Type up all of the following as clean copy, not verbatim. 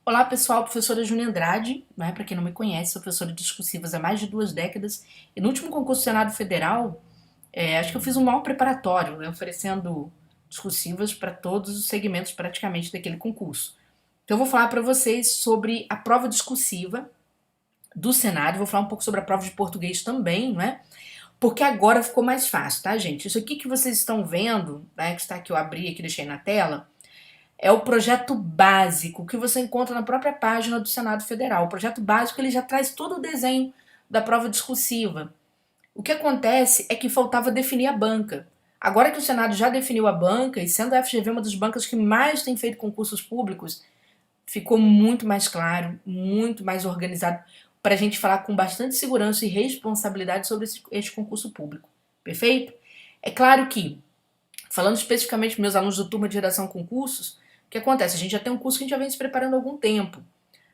Olá pessoal, professora Júnia Andrade, né? Para quem não me conhece, sou professora de discursivas há mais de 2 décadas e no último concurso do Senado Federal, acho que eu fiz um maior preparatório, né, oferecendo discursivas para todos os segmentos praticamente daquele concurso. Então eu vou falar para vocês sobre a prova discursiva do Senado, vou falar um pouco sobre a prova de português também, né? Porque agora ficou mais fácil, tá, gente? Isso aqui que vocês estão vendo, né, que está aqui, eu abri aqui, deixei na tela, é o projeto básico que você encontra na própria página do Senado Federal. O projeto básico ele já traz todo o desenho da prova discursiva. O que acontece é que faltava definir a banca. Agora que o Senado já definiu a banca, e sendo a FGV uma das bancas que mais tem feito concursos públicos, ficou muito mais claro, muito mais organizado para a gente falar com bastante segurança e responsabilidade sobre este concurso público. Perfeito? É claro que, falando especificamente dos meus alunos do turma de redação concursos, o que acontece? A gente já tem um curso que a gente já vem se preparando há algum tempo.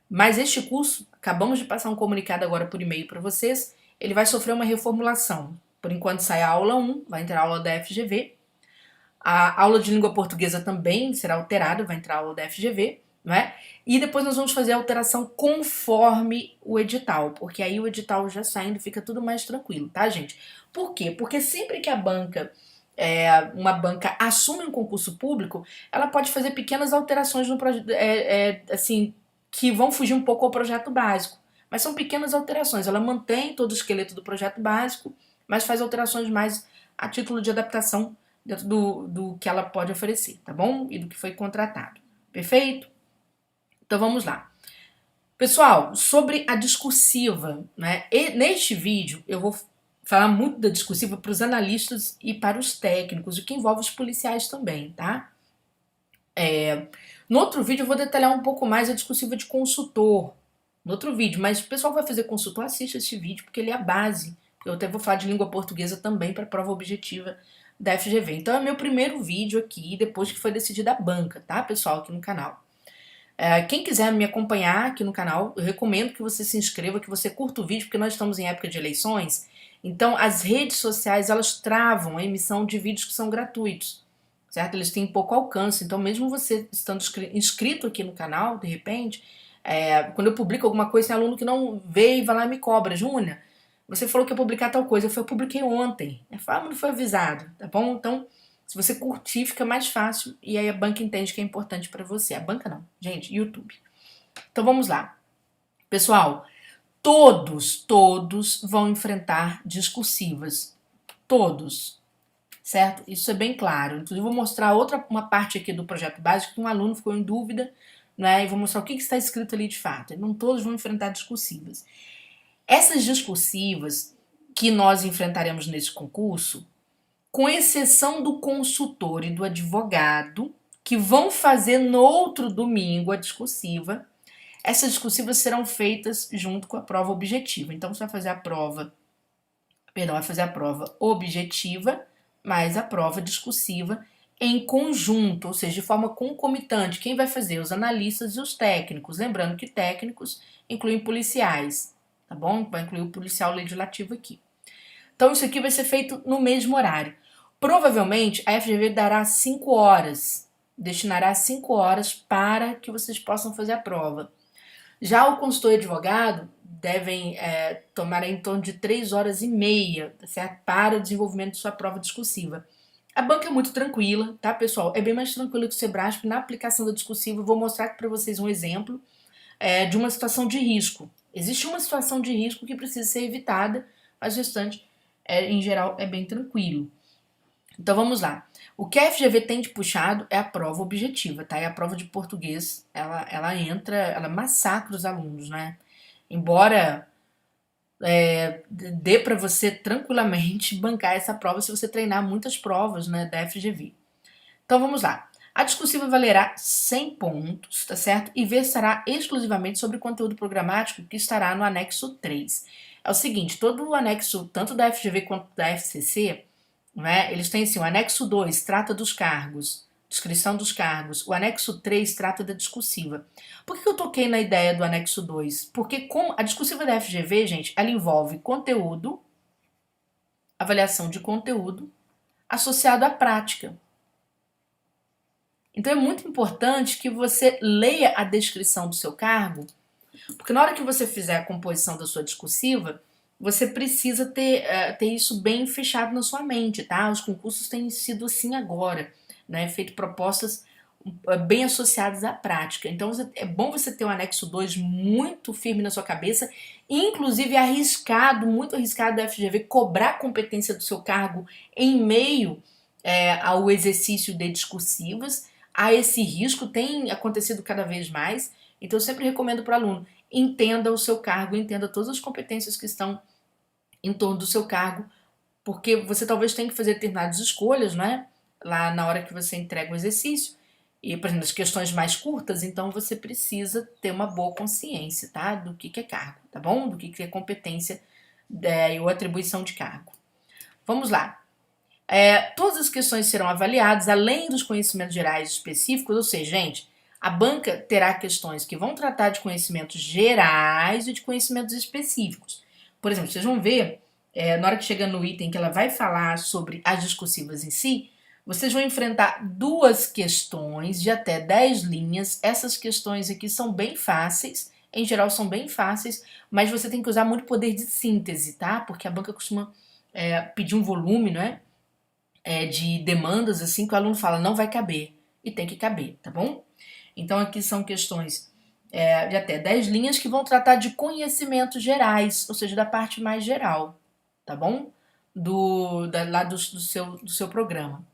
Mas este curso, acabamos de passar um comunicado agora por e-mail para vocês, ele vai sofrer uma reformulação. Por enquanto sai a aula 1, vai entrar a aula da FGV. A aula de língua portuguesa também será alterada, vai entrar a aula da FGV, não é? E depois nós vamos fazer a alteração conforme o edital, porque aí o edital já saindo fica tudo mais tranquilo, tá, gente? Por quê? Porque sempre que a banca uma banca assume um concurso público, ela pode fazer pequenas alterações no projeto, assim, que vão fugir um pouco ao projeto básico. Mas são pequenas alterações. Ela mantém todo o esqueleto do projeto básico, mas faz alterações mais a título de adaptação dentro do que ela pode oferecer, tá bom? E do que foi contratado. Perfeito? Então vamos lá. Pessoal, sobre a discursiva, né? E neste vídeo eu vou falar muito da discursiva para os analistas e para os técnicos, o que envolve os policiais também, tá? No outro vídeo eu vou detalhar um pouco mais a discursiva de consultor, no outro vídeo, mas o pessoal vai fazer consultor, assista esse vídeo, porque ele é a base. Eu até vou falar de língua portuguesa também para a prova objetiva da FGV. Então é meu primeiro vídeo aqui, depois que foi decidida a banca, tá, pessoal, aqui no canal. Quem quiser me acompanhar aqui no canal, eu recomendo que você se inscreva, que você curta o vídeo, porque nós estamos em época de eleições. Então, as redes sociais, elas travam a emissão de vídeos que são gratuitos, certo? Eles têm pouco alcance. Então, mesmo você estando inscrito aqui no canal, de repente, quando eu publico alguma coisa, tem aluno que não vê e vai lá e me cobra. Júnior, você falou que ia publicar tal coisa. Eu publiquei ontem. Eu falo, mas não foi avisado, tá bom? Então, se você curtir, fica mais fácil e aí a banca entende que é importante para você. A banca não, gente, YouTube. Então vamos lá. Pessoal, todos vão enfrentar discursivas. Todos, certo? Isso é bem claro. Inclusive vou mostrar uma parte aqui do projeto básico que um aluno ficou em dúvida, né? E vou mostrar o que está escrito ali de fato. Não todos vão enfrentar discursivas. Essas discursivas que nós enfrentaremos nesse concurso, com exceção do consultor e do advogado, que vão fazer no outro domingo a discursiva, essas discursivas serão feitas junto com a prova objetiva. Então você vai fazer a prova, vai fazer a prova objetiva mais a prova discursiva em conjunto, ou seja, de forma concomitante. Quem vai fazer? Os analistas e os técnicos. Lembrando que técnicos incluem policiais, tá bom? Vai incluir o policial legislativo aqui. Então isso aqui vai ser feito no mesmo horário. Provavelmente a FGV dará 5 horas, destinará 5 horas para que vocês possam fazer a prova. Já o consultor e advogado devem tomar em torno de 3 horas e meia, certo? Para o desenvolvimento de sua prova discursiva. A banca é muito tranquila, tá, pessoal? É bem mais tranquila que o Sebrasp na aplicação da discursiva. Eu vou mostrar aqui para vocês um exemplo de uma situação de risco. Existe uma situação de risco que precisa ser evitada, mas o restante, em geral, é bem tranquilo. Então vamos lá. O que a FGV tem de puxado é a prova objetiva, tá? E a prova de português, ela massacra os alunos, né? Embora dê para você tranquilamente bancar essa prova se você treinar muitas provas, né, da FGV. Então vamos lá. A discursiva valerá 100 pontos, tá certo? E versará exclusivamente sobre conteúdo programático que estará no anexo 3. É o seguinte, todo o anexo, tanto da FGV quanto da FCC, né, eles têm assim, o anexo 2 trata dos cargos, descrição dos cargos, o anexo 3 trata da discursiva. Por que eu toquei na ideia do anexo 2? Porque com a discursiva da FGV, gente, ela envolve conteúdo, avaliação de conteúdo, associado à prática. Então é muito importante que você leia a descrição do seu cargo, porque na hora que você fizer a composição da sua discursiva, você precisa ter isso bem fechado na sua mente, tá? Os concursos têm sido assim agora, né? Feito propostas bem associadas à prática. Então é bom você ter um anexo 2 muito firme na sua cabeça, inclusive arriscado, muito arriscado da FGV cobrar a competência do seu cargo em meio ao exercício de discursivas. Há esse risco, tem acontecido cada vez mais. Então eu sempre recomendo para o aluno, entenda o seu cargo, entenda todas as competências que estão em torno do seu cargo, porque você talvez tenha que fazer determinadas escolhas, né? Lá na hora que você entrega o exercício. E, por exemplo, as questões mais curtas, então você precisa ter uma boa consciência, tá? Do que é cargo, tá bom? Do que é competência ou atribuição de cargo. Vamos lá. Todas as questões serão avaliadas, além dos conhecimentos gerais específicos, ou seja, gente, a banca terá questões que vão tratar de conhecimentos gerais e de conhecimentos específicos. Por exemplo, vocês vão ver, na hora que chega no item que ela vai falar sobre as discursivas em si, vocês vão enfrentar duas questões de até 10 linhas. Essas questões aqui são bem fáceis, em geral são bem fáceis, mas você tem que usar muito poder de síntese, tá? Porque a banca costuma pedir um volume, né? De demandas, assim, que o aluno fala, não vai caber, e tem que caber, tá bom? Então aqui são questões de até 10 linhas que vão tratar de conhecimentos gerais, ou seja, da parte mais geral, tá bom? Lá do seu programa.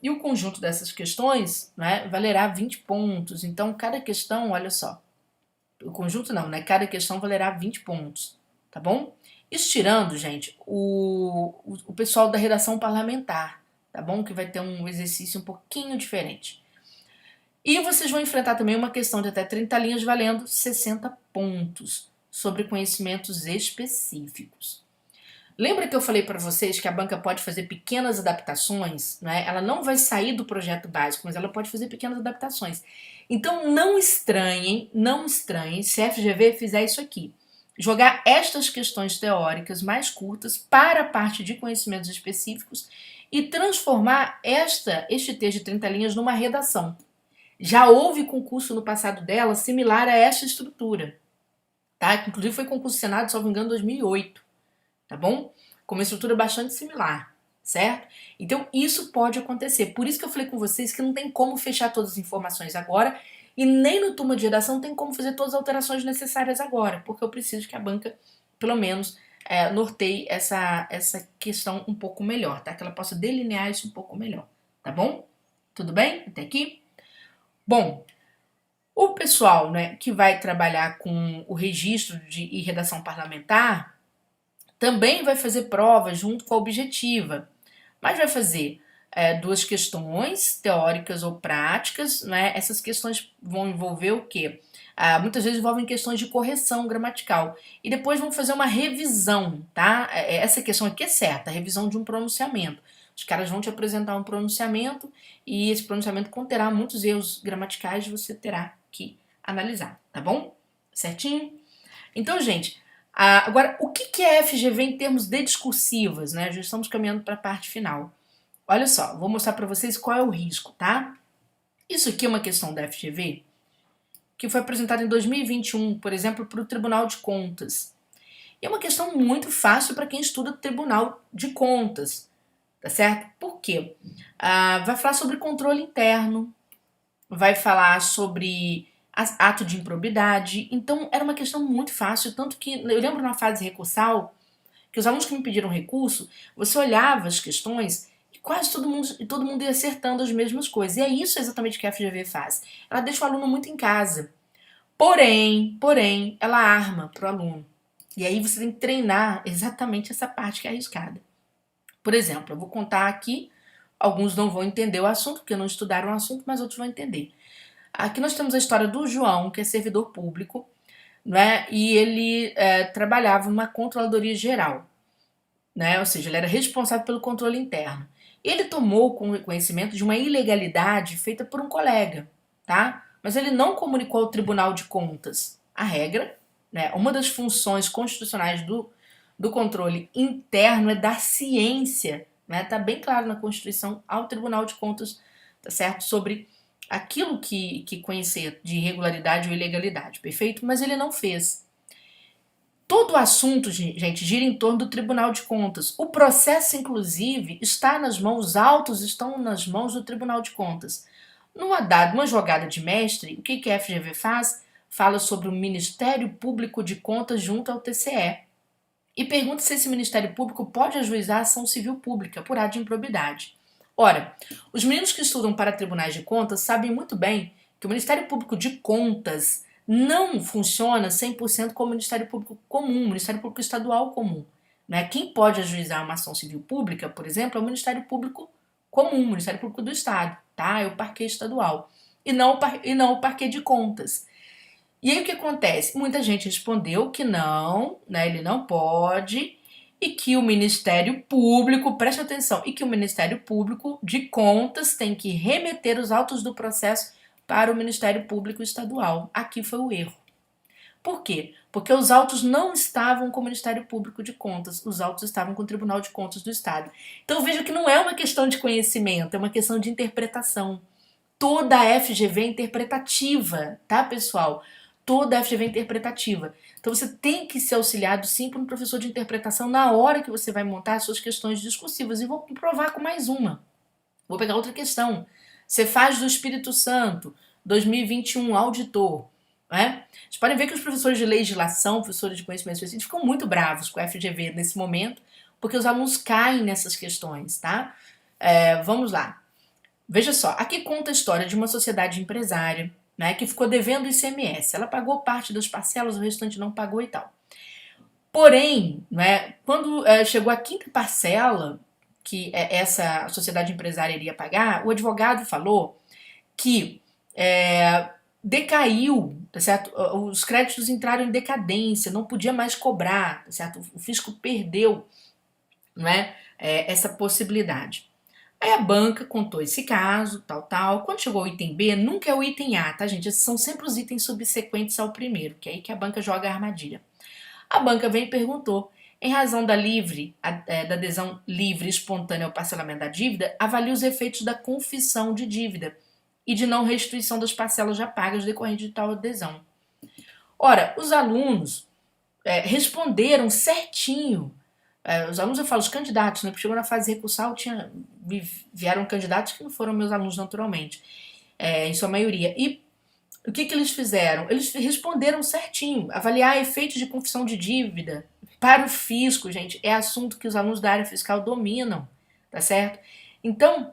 E o conjunto dessas questões, né, valerá 20 pontos. Então, cada questão, olha só, o conjunto não, né? Cada questão valerá 20 pontos, tá bom? Isso tirando, gente, o pessoal da redação parlamentar, tá bom? Que vai ter um exercício um pouquinho diferente. E vocês vão enfrentar também uma questão de até 30 linhas valendo 60 pontos sobre conhecimentos específicos. Lembra que eu falei para vocês que a banca pode fazer pequenas adaptações, né? Ela não vai sair do projeto básico, mas ela pode fazer pequenas adaptações. Então não estranhem se a FGV fizer isso aqui. Jogar estas questões teóricas mais curtas para a parte de conhecimentos específicos e transformar este texto de 30 linhas numa redação. Já houve concurso no passado dela similar a esta estrutura, tá? Que inclusive foi concurso Senado, salvo engano, em 2008. Tá bom? Com uma estrutura bastante similar, certo? Então isso pode acontecer. Por isso que eu falei com vocês que não tem como fechar todas as informações agora e nem no turma de redação tem como fazer todas as alterações necessárias agora, porque eu preciso que a banca, pelo menos, norteie essa questão um pouco melhor, tá? Que ela possa delinear isso um pouco melhor, tá bom? Tudo bem? Até aqui? Bom, o pessoal, né, que vai trabalhar com o registro e redação parlamentar também vai fazer prova junto com a objetiva, mas vai fazer 2 questões teóricas ou práticas, né? Essas questões vão envolver o quê? Muitas vezes envolvem questões de correção gramatical e depois vão fazer uma revisão, tá? Essa questão aqui é certa, a revisão de um pronunciamento. Os caras vão te apresentar um pronunciamento e esse pronunciamento conterá muitos erros gramaticais, você terá que analisar, tá bom? Certinho? Então, gente, agora, o que é FGV em termos de discursivas, né? Já estamos caminhando para a parte final. Olha só, vou mostrar para vocês qual é o risco, tá? Isso aqui é uma questão da FGV que foi apresentada em 2021, por exemplo, para o Tribunal de Contas. E é uma questão muito fácil para quem estuda Tribunal de Contas, tá certo? Por quê? Vai falar sobre controle interno, vai falar sobre ato de improbidade. Então, era uma questão muito fácil, tanto que eu lembro na fase recursal que os alunos que me pediram recurso, você olhava as questões e quase todo mundo ia acertando as mesmas coisas. E é isso exatamente que a FGV faz. Ela deixa o aluno muito em casa. Porém, ela arma para o aluno. E aí você tem que treinar exatamente essa parte que é arriscada. Por exemplo, eu vou contar aqui, alguns não vão entender o assunto, porque não estudaram o assunto, mas outros vão entender. Aqui nós temos a história do João, que é servidor público, né? E ele trabalhava numa controladoria geral, né? Ou seja, ele era responsável pelo controle interno. Ele tomou conhecimento de uma ilegalidade feita por um colega, tá? Mas ele não comunicou ao Tribunal de Contas a regra, né? Uma das funções constitucionais do controle interno é dar ciência né? Tá bem claro na Constituição ao Tribunal de Contas, tá certo? Sobre aquilo que conhecer de irregularidade ou ilegalidade, perfeito? Mas ele não fez. Todo o assunto, gente, gira em torno do Tribunal de Contas. O processo, inclusive, está nas mãos, os autos estão nas mãos do Tribunal de Contas. Numa jogada de mestre, o que a FGV faz? Fala sobre o Ministério Público de Contas junto ao TCE. E pergunta se esse Ministério Público pode ajuizar a ação civil pública por ato de improbidade. Ora, os meninos que estudam para tribunais de contas sabem muito bem que o Ministério Público de Contas não funciona 100% como o Ministério Público comum, o Ministério Público Estadual comum. Né? Quem pode ajuizar uma ação civil pública, por exemplo, é o Ministério Público comum, o Ministério Público do Estado, tá? É o parquê estadual. E não o parquê de contas. E aí o que acontece? Muita gente respondeu que não, né, ele não pode, e que o Ministério Público, preste atenção, e que o Ministério Público de Contas tem que remeter os autos do processo para o Ministério Público Estadual. Aqui foi o erro. Por quê? Porque os autos não estavam com o Ministério Público de Contas, os autos estavam com o Tribunal de Contas do Estado. Então veja que não é uma questão de conhecimento, é uma questão de interpretação. Toda a FGV é interpretativa, tá, pessoal? Toda a FGV é interpretativa. Então você tem que ser auxiliado sim por um professor de interpretação na hora que você vai montar as suas questões discursivas. E vou provar com mais uma. Vou pegar outra questão. Você faz do Espírito Santo 2021 auditor. Né? Vocês podem ver que os professores de legislação, professores de conhecimento específico, ficam muito bravos com a FGV nesse momento, porque os alunos caem nessas questões, tá? Vamos lá. Veja só, aqui conta a história de uma sociedade empresária, né, que ficou devendo ICMS. Ela pagou parte das parcelas, o restante não pagou e tal. Porém, né, quando chegou a quinta parcela que essa sociedade empresária iria pagar, o advogado falou que decaiu, tá certo? Os créditos entraram em decadência, não podia mais cobrar, tá certo? O fisco perdeu, não é, essa possibilidade. Aí a banca contou esse caso, tal. Quando chegou o item B, nunca é o item A, tá, gente? Esses são sempre os itens subsequentes ao primeiro, que é aí que a banca joga a armadilha. A banca veio e perguntou, em razão da adesão livre e espontânea ao parcelamento da dívida, avalie os efeitos da confissão de dívida e de não restituição das parcelas já pagas decorrente de tal adesão. Ora, os alunos responderam certinho. Os alunos, eu falo, os candidatos, né? Porque chegou na fase recursal, vieram candidatos que não foram meus alunos naturalmente, em sua maioria. E o que eles fizeram? Eles responderam certinho. Avaliar efeitos de confissão de dívida para o fisco, gente, é assunto que os alunos da área fiscal dominam, tá certo? Então,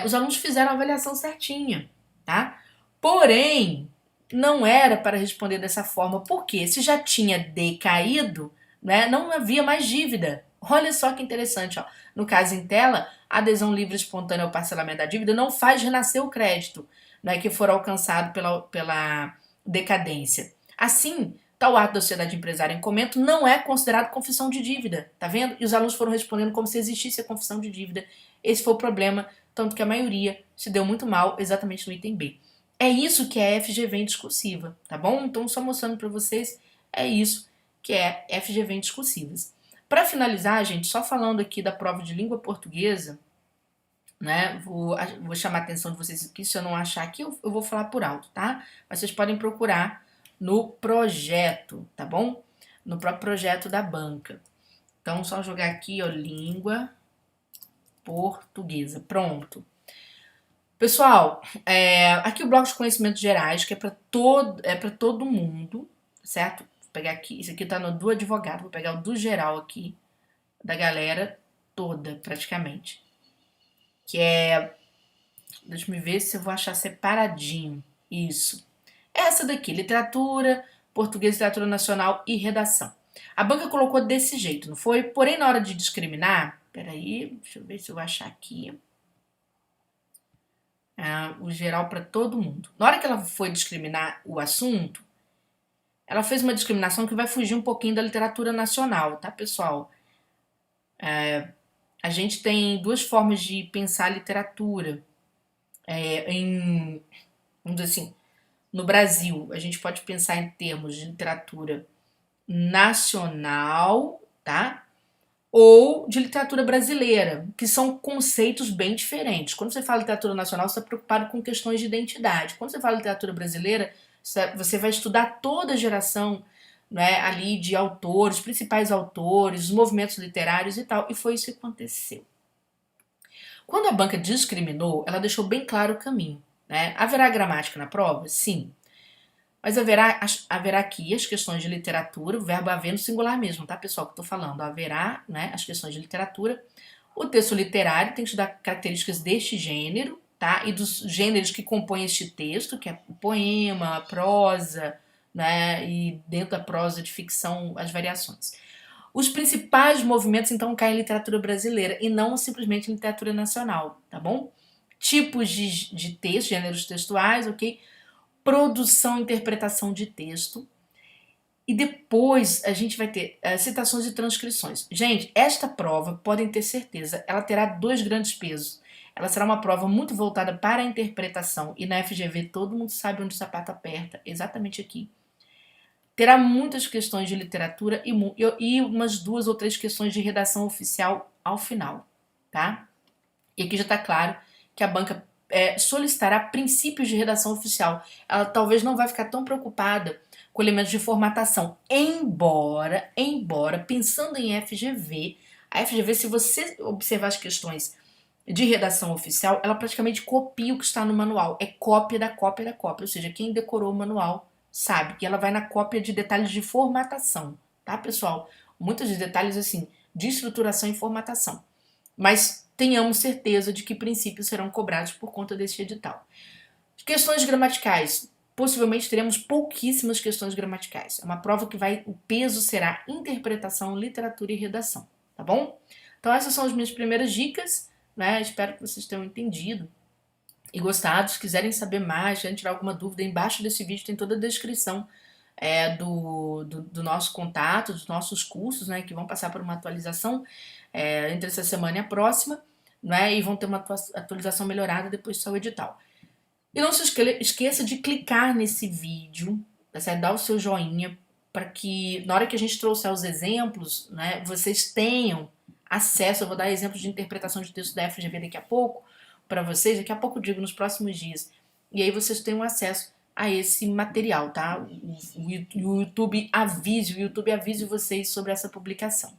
os alunos fizeram a avaliação certinha, tá? Porém, não era para responder dessa forma, porque se já tinha decaído, né, não havia mais dívida. Olha só que interessante, ó. No caso em tela, a adesão livre e espontânea ao parcelamento da dívida não faz renascer o crédito, né, que for alcançado pela decadência. Assim, tal ato da sociedade empresária em comento não é considerado confissão de dívida, tá vendo? E os alunos foram respondendo como se existisse a confissão de dívida. Esse foi o problema, tanto que a maioria se deu muito mal exatamente no item B. É isso que é FGV em discursiva, tá bom? Então, só mostrando para vocês, é isso que é FGV em discursivas. Para finalizar, gente, só falando aqui da prova de língua portuguesa, né? Vou chamar a atenção de vocês aqui, se eu não achar aqui, eu vou falar por alto, tá? Mas vocês podem procurar no projeto, tá bom? No próprio projeto da banca. Então, só jogar aqui, ó, língua portuguesa. Pronto. Pessoal, aqui o bloco de conhecimentos gerais, que é para todo mundo, certo? Vou pegar aqui, isso aqui tá no do advogado, vou pegar o do geral aqui, da galera toda, praticamente. Que é, deixa eu ver se eu vou achar separadinho, isso. Essa daqui, literatura, português, literatura nacional e redação. A banca colocou desse jeito, não foi? Porém, na hora de discriminar, peraí, deixa eu ver se eu vou achar aqui. O geral para todo mundo. Na hora que ela foi discriminar o assunto, ela fez uma discriminação que vai fugir um pouquinho da literatura nacional, tá, pessoal? A gente tem duas formas de pensar a literatura. Vamos dizer assim, no Brasil, a gente pode pensar em termos de literatura nacional, tá? ou de literatura brasileira, que são conceitos bem diferentes. Quando você fala literatura nacional, você está preocupado com questões de identidade. Quando você fala literatura brasileira, você vai estudar toda a geração, né, ali de autores, principais autores, os movimentos literários e tal. E foi isso que aconteceu. Quando a banca discriminou, ela deixou bem claro o caminho. Né? Haverá gramática na prova? Sim. Mas haverá aqui as questões de literatura, o verbo haver no singular mesmo, tá, pessoal, que eu tô falando. Haverá, né, as questões de literatura. O texto literário tem que estudar características deste gênero, tá? E dos gêneros que compõem este texto, que é o poema, a prosa, né? E dentro da prosa de ficção, as variações. Os principais movimentos, então, caem em literatura brasileira e não simplesmente em literatura nacional, tá bom? Tipos de texto, gêneros textuais, ok? Produção e interpretação de texto. E depois a gente vai ter citações e transcrições. Gente, esta prova, podem ter certeza, ela terá dois grandes pesos. Ela será uma prova muito voltada para a interpretação, e na FGV todo mundo sabe onde o sapato aperta, exatamente aqui. Terá muitas questões de literatura e umas 2 ou 3 questões de redação oficial ao final, tá? E aqui já está claro que a banca solicitará princípios de redação oficial. Ela talvez não vai ficar tão preocupada com elementos de formatação, embora, pensando em FGV, a FGV, se você observar as questões de redação oficial, ela praticamente copia o que está no manual. É cópia da cópia da cópia, ou seja, quem decorou o manual sabe. E ela vai na cópia de detalhes de formatação, tá, pessoal? Muitos de detalhes, assim, de estruturação e formatação. Mas tenhamos certeza de que princípios serão cobrados por conta desse edital. Questões gramaticais. Possivelmente teremos pouquíssimas questões gramaticais. É uma prova que o peso será interpretação, literatura e redação, tá bom? Então essas são as minhas primeiras dicas, né? Espero que vocês tenham entendido e gostado. Se quiserem saber mais, se tirar alguma dúvida, embaixo desse vídeo tem toda a descrição do nosso contato, dos nossos cursos, né, que vão passar por uma atualização entre essa semana e a próxima, né, e vão ter uma atualização melhorada depois do seu edital. E não se esqueça de clicar nesse vídeo, tá certo? Dar o seu joinha, para que na hora que a gente trouxer os exemplos, né, vocês tenham acesso. Eu vou dar exemplos de interpretação de texto da FGV daqui a pouco para vocês, daqui a pouco eu digo, nos próximos dias. E aí vocês tenham acesso a esse material, tá? O YouTube avise vocês sobre essa publicação.